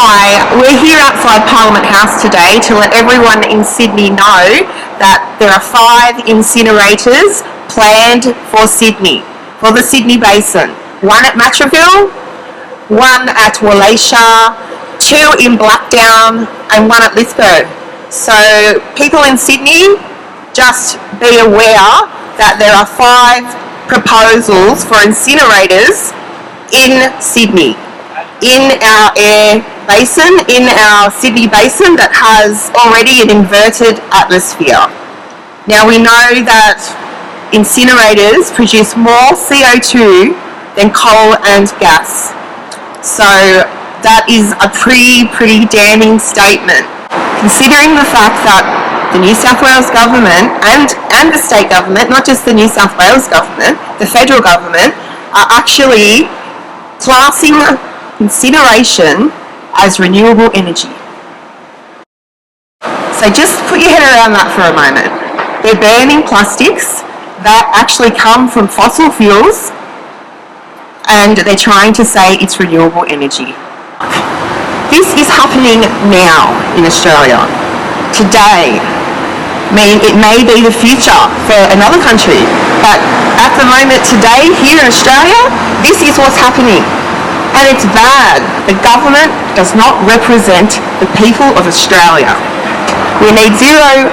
Hi, we're here outside Parliament House today to let everyone in Sydney know that there are 5 incinerators planned for Sydney, for the Sydney Basin. 1 at Matraville, 1 at Wallachia, 2 in Blackdown and 1 at Lithgow. So people in Sydney, just be aware that there are 5 proposals for incinerators in Sydney, in our air basin, in our Sydney Basin that has already an inverted atmosphere. Now we know that incinerators produce more CO2 than coal and gas. So that is a pretty damning statement, considering the fact that the New South Wales government and the state government, not just the New South Wales government, the federal government, are actually classing incineration as renewable energy. So just put your head around that for a moment. They're burning plastics that actually come from fossil fuels and they're trying to say it's renewable energy. This is happening now in Australia, today. I mean, it may be the future for another country, but at the moment today here in Australia, this is what's happening. And it's bad. The government does not represent the people of Australia. We need zero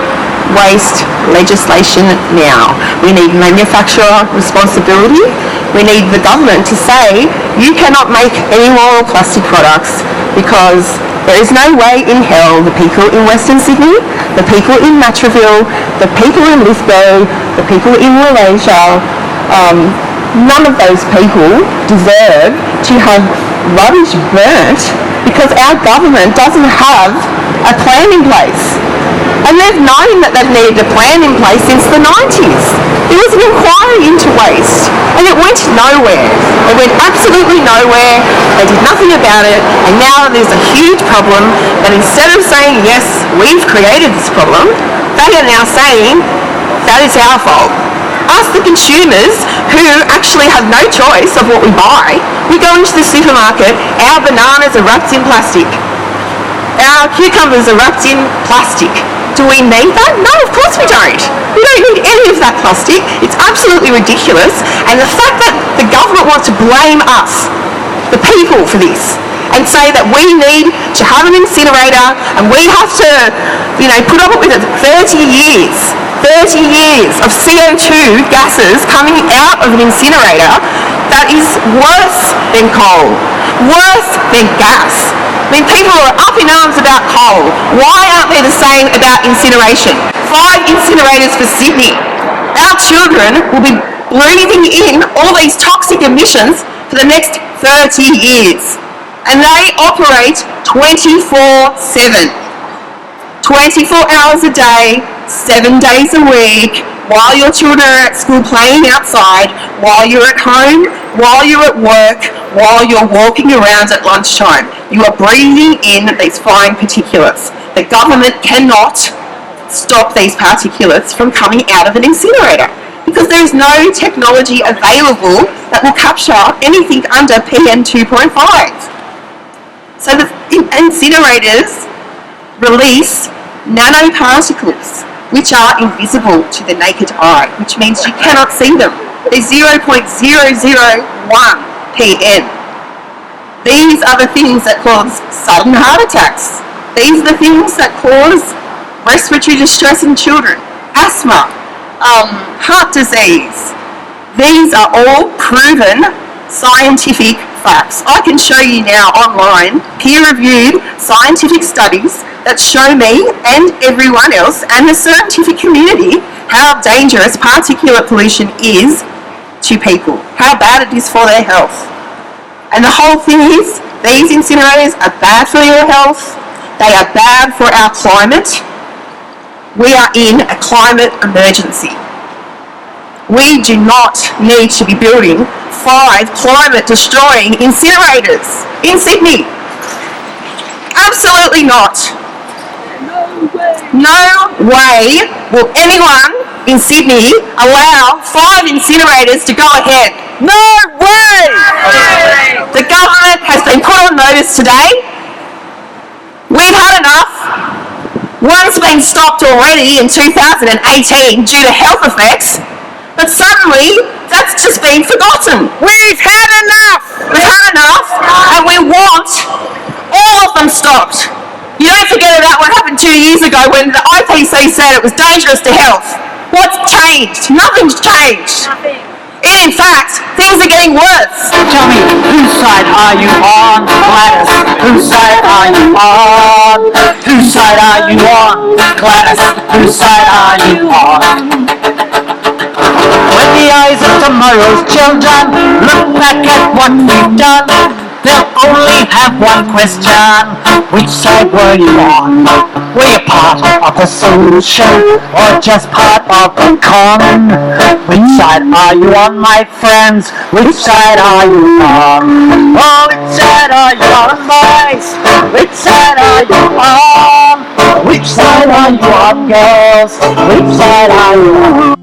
waste legislation now. We need manufacturer responsibility. We need the government to say, you cannot make any more plastic products because there is no way in hell the people in Western Sydney, the people in Matraville, the people in Lithgow, the people in Wallachia, none of those people deserve to have rubbish burnt because our government doesn't have a plan in place. And they've known that they've needed a plan in place since the 90s. There was an inquiry into waste and it went nowhere. It went absolutely nowhere. They did nothing about it, and now there's a huge problem that instead of saying, yes, we've created this problem, they are now saying, that is our fault. Us, the consumers, who actually have no choice of what we buy, we go into the supermarket, our bananas are wrapped in plastic. Our cucumbers are wrapped in plastic. Do we need that? No, of course we don't. We don't need any of that plastic. It's absolutely ridiculous. And the fact that the government wants to blame us, the people, for this, and say that we need to have an incinerator and we have to, put up with it 30 years of CO2 gases coming out of an incinerator, that is worse than coal, worse than gas. I mean, people are up in arms about coal. Why aren't they the same about incineration? 5 incinerators for Sydney. Our children will be breathing in all these toxic emissions for the next 30 years. And they operate 24/7. 24 hours a day, 7 days a week, while your children are at school playing outside, while you're at home, while you're at work, while you're walking around at lunchtime. You are breathing in these fine particulates. The government cannot stop these particulates from coming out of an incinerator because there is no technology available that will capture anything under PM 2.5. So the incinerators release nanoparticles which are invisible to the naked eye, which means you cannot see them. They're 0.001 PM. These are the things that cause sudden heart attacks. These are the things that cause respiratory distress in children, asthma, heart disease. These are all proven scientific facts. I can show you now online peer-reviewed scientific studies that show me and everyone else and the scientific community how dangerous particulate pollution is to people, how bad it is for their health. And the whole thing is, these incinerators are bad for your health, they are bad for our climate. We are in a climate emergency. We do not need to be building 5 climate-destroying incinerators in Sydney. Absolutely not. No way will anyone in Sydney allow 5 incinerators to go ahead. No way! The government has been put on notice today One's been stopped already in 2018 due to health effects, but suddenly that's just been forgotten. We've had enough! We've had enough, and we want all of them stopped. You don't forget about what happened 2 years ago when the IPC said it was dangerous to health. What's changed? Nothing's changed. In fact, things are getting worse. Tell me, whose side are you on, Gladys? Whose side are you on? Whose side are you on, Gladys? Whose side are you on? When the eyes of tomorrow's children look back at what we've done, they'll only have one question: which side were you on? Were you part of the solution or just part of the con? Which side are you on, my friends? Which side are you on? Oh, which side are you on, boys? Which side are you on? Which side are you on, girls? Which side are you on?